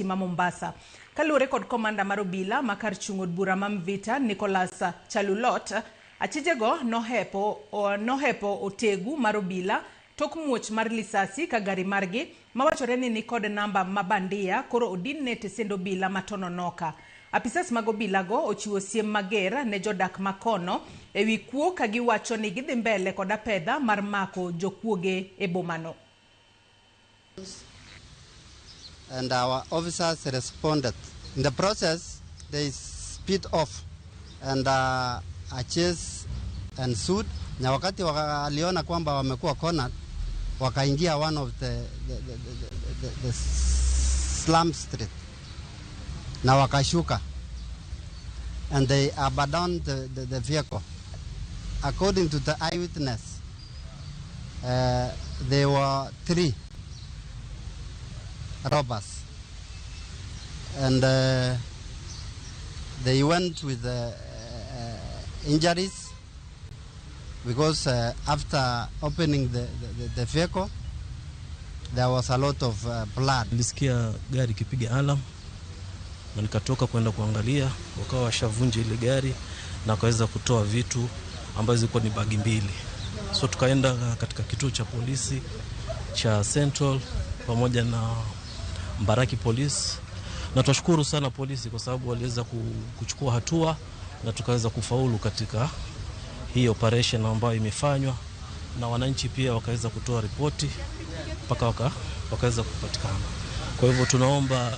ma Mombasa. Kalure kod komanda mar obila makar chung od bura mamvita Nicholas Chalulot, achijego nohepo otegu mar obila tok muoch mar lisasi ka gari margi mawachore ni kod namba mabandia koro odinne tesendo obila matononoka. Apisas mag obila go ochiwo siem mager ne jodak makono ewi kuo ka giwacho ni gidhi mbele kod apedha mar mako jokuoge e bomano. And our officers responded. In the process, they speed off and chase and sued. Na wakati waliona kwamba wamekuwa cornered, wakaingia one of the slum street. Na wakashuka. And they abandoned the vehicle. According to the eyewitness, there were 3 robbers. And they went with injuries because after opening the vehicle, there was a lot of blood. Nilisikia gari kipiga alarm na nikatoka kwenda kuangalia, wakawa washavunja ile gari na wakaweza kutoa vitu ambazo zilikuwa ni bagi 2. So tukaenda katika kituo cha polisi cha Central pamoja na Mbaraki Police, na tunashukuru sana polisi kwa sababu waliweza kuchukua hatua na tukaweza kufaulu katika hii operation ambayo imefanywa, na wananchi pia wakaweza kutoa ripoti mpaka wakaweza kupatikana. Kwa hivyo tunaomba